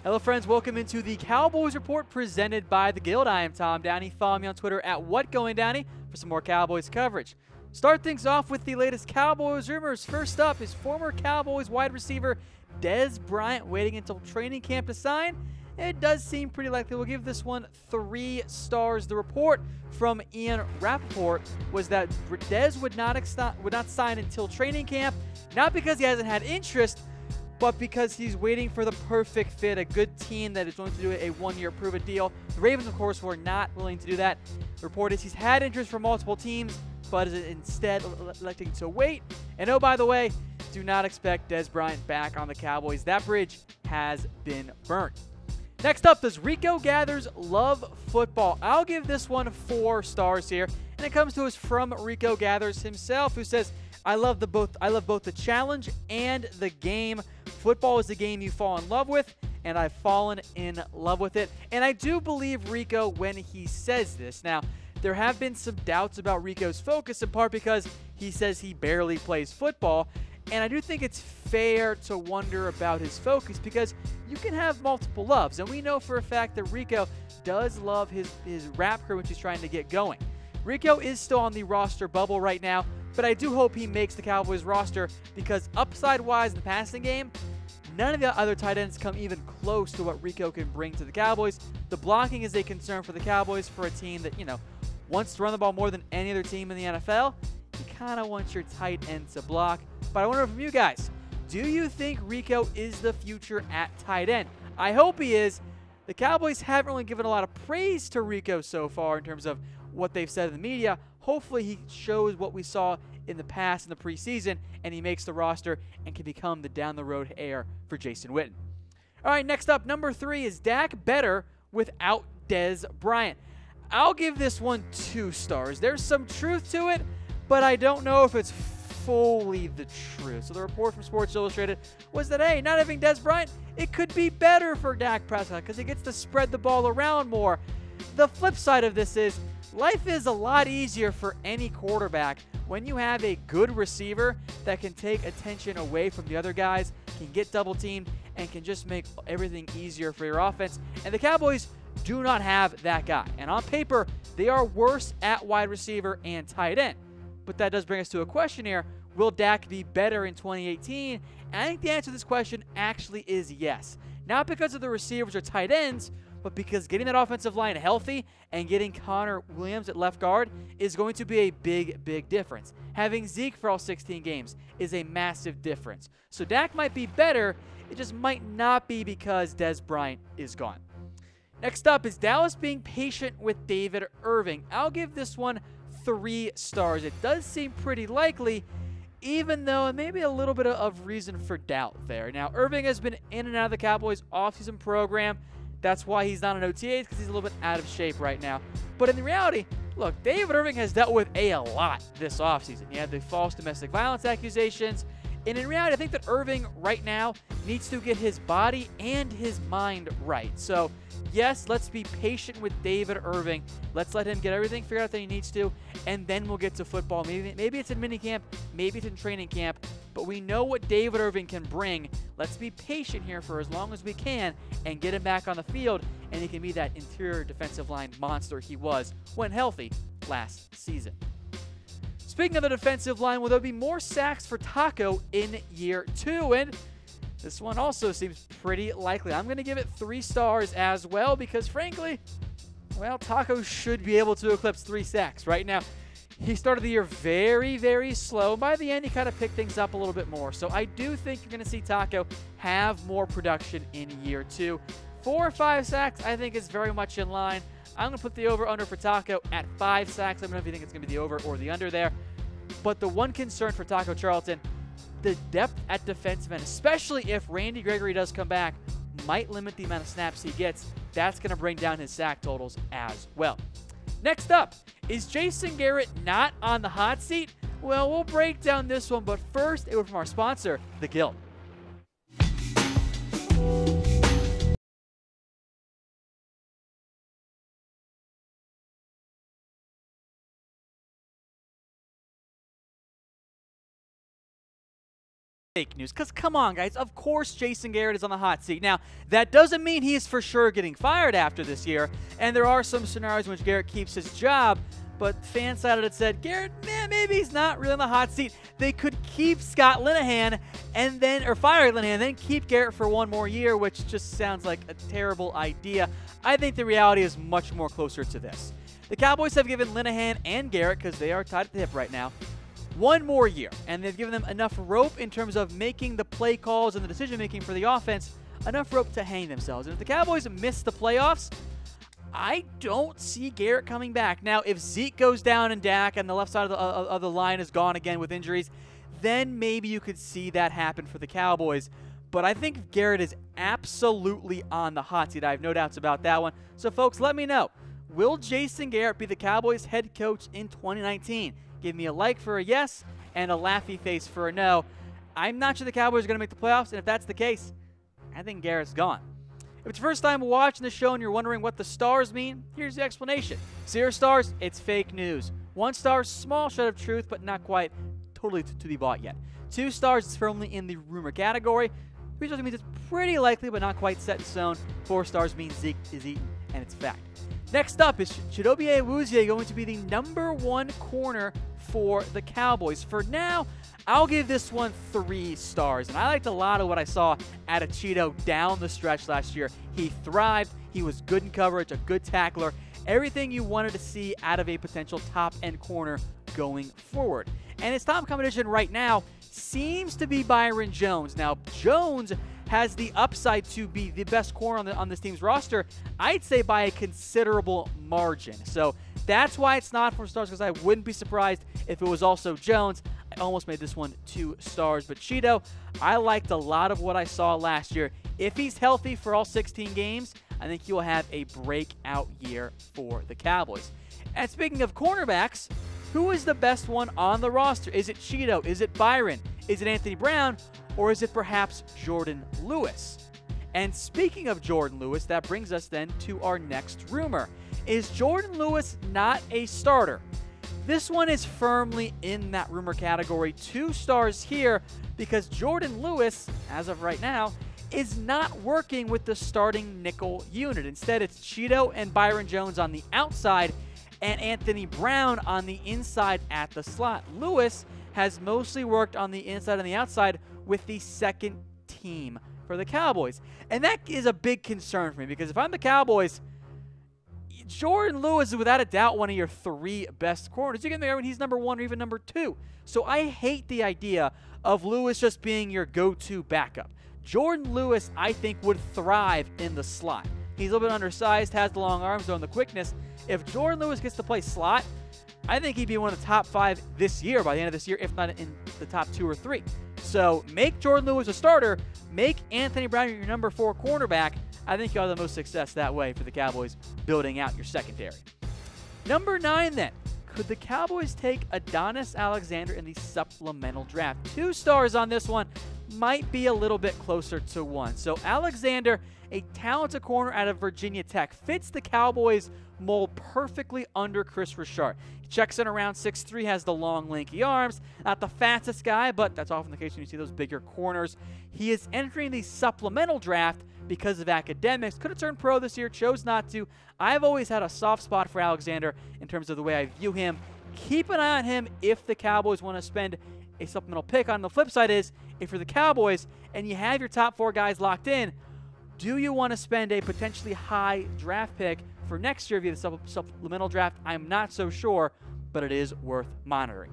Hello friends, welcome into the Cowboys Report presented by The Guild. I am Tom Downey. Follow me on Twitter at WhatGoingDowney for some more Cowboys coverage. Start things off with the latest Cowboys rumors. First up is former Cowboys wide receiver Dez Bryant waiting until training camp to sign. It does seem pretty likely. We'll give this one 3 stars. The report from Ian Rappaport was that Dez would not sign until training camp, not because he hasn't had interest, but because he's waiting for the perfect fit, a good team that is going to do a one-year prove-it deal. The Ravens, of course, were not willing to do that. The report is he's had interest from multiple teams, but is instead electing to wait. And oh, by the way, do not expect Dez Bryant back on the Cowboys. That bridge has been burnt. Next up, does Rico Gathers love football? I'll give this one 4 stars here, and it comes to us from Rico Gathers himself, who says, I love both the challenge and the game. Football is the game you fall in love with, and I've fallen in love with it. And I do believe Rico when he says this. Now, there have been some doubts about Rico's focus, in part because he says he barely plays football. And I do think it's fair to wonder about his focus, because you can have multiple loves. And we know for a fact that Rico does love his rap career, which he's trying to get going. Rico is still on the roster bubble right now, but I do hope he makes the Cowboys roster, because upside-wise in the passing game, none of the other tight ends come even close to what Rico can bring to the Cowboys. The blocking is a concern for the Cowboys, for a team that, wants to run the ball more than any other team in the NFL. You kind of want your tight end to block. But I wonder from you guys, do you think Rico is the future at tight end? I hope he is. The Cowboys haven't really given a lot of praise to Rico so far in terms of what they've said in the media. Hopefully he shows what we saw in the past in the preseason, and he makes the roster and can become the down-the-road heir for Jason Witten. All right, next up, number 3 is Dak better without Dez Bryant? I'll give this one 2 stars. There's some truth to it, but I don't know if it's fully the truth. So the report from Sports Illustrated was that, hey, not having Dez Bryant, it could be better for Dak Prescott because he gets to spread the ball around more. The flip side of this is life is a lot easier for any quarterback when you have a good receiver that can take attention away from the other guys, can get double teamed, and can just make everything easier for your offense. And the Cowboys do not have that guy. And on paper, they are worse at wide receiver and tight end. But that does bring us to a question here. Will Dak be better in 2018? And I think the answer to this question actually is yes. Not because of the receivers or tight ends, but because getting that offensive line healthy and getting Connor Williams at left guard is going to be a big, big difference. Having Zeke for all 16 games is a massive difference. So Dak might be better, it just might not be because Dez Bryant is gone. Next up is Dallas being patient with David Irving. I'll give this one 3 stars. It does seem pretty likely, even though maybe a little bit of reason for doubt there. Now, Irving has been in and out of the Cowboys offseason program. That's why he's not on OTAs, because he's a little bit out of shape right now. But in reality, look, David Irving has dealt with a lot this offseason. He had the false domestic violence accusations. And in reality, I think that Irving right now needs to get his body and his mind right. So, yes, let's be patient with David Irving. Let's let him get everything figured out that he needs to, and then we'll get to football. Maybe it's in minicamp, maybe it's in training camp, but we know what David Irving can bring. Let's be patient here for as long as we can and get him back on the field, and he can be that interior defensive line monster he was when healthy last season. Speaking of the defensive line, will there be more sacks for Taco in year 2? And this one also seems pretty likely. I'm going to give it 3 stars as well because, frankly, well, Taco should be able to eclipse 3 sacks. Right now, he started the year very, very slow. By the end, he kind of picked things up a little bit more. So I do think you're going to see Taco have more production in year 2. 4 or 5 sacks, I think, is very much in line. I'm going to put the over-under for Taco at 5 sacks. I don't know if you think it's going to be the over or the under there. But the one concern for Taco Charlton, the depth at defensive end, especially if Randy Gregory does come back, might limit the amount of snaps he gets. That's going to bring down his sack totals as well. Next up, is Jason Garrett not on the hot seat? Well, we'll break down this one, but first, it was from our sponsor, The Guild. fake news. Because come on, guys, of course Jason Garrett is on the hot seat. Now, that doesn't mean he is for sure getting fired after this year, and there are some scenarios in which Garrett keeps his job, but FanSided had said, Garrett, man, maybe he's not really on the hot seat. They could keep Scott Linehan and then, or fire Linehan, then keep Garrett for one more year, which just sounds like a terrible idea. I think the reality is much more closer to this. The Cowboys have given Linehan and Garrett, because they are tied at the hip right now, one more year, and they've given them enough rope in terms of making the play calls and the decision-making for the offense, enough rope to hang themselves. And if the Cowboys miss the playoffs, I don't see Garrett coming back. Now, if Zeke goes down and Dak and the left side of the line is gone again with injuries, then maybe you could see that happen for the Cowboys. But I think Garrett is absolutely on the hot seat. I have no doubts about that one. So, folks, let me know. Will Jason Garrett be the Cowboys head coach in 2019? Give me a like for a yes and a laughy face for a no. I'm not sure the Cowboys are going to make the playoffs, and if that's the case, I think Garrett's gone. If it's your first time watching the show and you're wondering what the stars mean, here's the explanation. 0 stars, it's fake news. 1 star, small shred of truth, but not quite totally to be bought yet. 2 stars, it's firmly in the rumor category. 3 stars means it's pretty likely, but not quite set in stone. 4 stars means Zeke is eaten, and it's fact. Next up is Chidobe Awuzie going to be the #1 corner for the Cowboys. For now, I'll give this one 3 stars, and I liked a lot of what I saw out of Chido down the stretch last year. He thrived, he was good in coverage, a good tackler, everything you wanted to see out of a potential top-end corner going forward. And his top competition right now seems to be Byron Jones. Now, Jones has the upside to be the best corner on this team's roster, I'd say by a considerable margin. So that's why it's not 4 stars, because I wouldn't be surprised if it was also Jones. I almost made this one 2 stars. But Chido, I liked a lot of what I saw last year. If he's healthy for all 16 games, I think he will have a breakout year for the Cowboys. And speaking of cornerbacks, who is the best one on the roster? Is it Chido? Is it Byron? Is it Anthony Brown? Or is it perhaps Jourdan Lewis? And speaking of Jourdan Lewis, that brings us then to our next rumor. Is Jourdan Lewis not a starter? This one is firmly in that rumor category. 2 stars here because Jourdan Lewis, as of right now, is not working with the starting nickel unit. Instead, it's Chido and Byron Jones on the outside and Anthony Brown on the inside at the slot. Lewis has mostly worked on the inside and the outside with the second team for the Cowboys. And that is a big concern for me because if I'm the Cowboys, Jourdan Lewis is without a doubt one of your 3 best corners. You get there when he's #1 or even #2. So I hate the idea of Lewis just being your go-to backup. Jourdan Lewis, I think, would thrive in the slot. He's a little bit undersized, has the long arms, though, and the quickness. If Jourdan Lewis gets to play slot, I think he'd be one of the top 5 this year, by the end of this year, if not in the top 2 or 3. So make Jourdan Lewis a starter. Make Anthony Brown your #4 cornerback. I think you'll have the most success that way for the Cowboys, building out your secondary. Number 9, then. Could the Cowboys take Adonis Alexander in the supplemental draft? 2 stars on this one. Might be a little bit closer to 1. So Alexander, a talented corner out of Virginia Tech, fits the Cowboys mold perfectly under Chris Richard. He checks in around 6'3", has the long, lanky arms. Not the fastest guy, but that's often the case when you see those bigger corners. He is entering the supplemental draft because of academics. Could have turned pro this year, chose not to. I've always had a soft spot for Alexander in terms of the way I view him. Keep an eye on him if the Cowboys want to spend a supplemental pick. On the flip side is, if you're the Cowboys and you have your top 4 guys locked in, do you want to spend a potentially high draft pick for next year via the supplemental draft? I'm not so sure, but it is worth monitoring.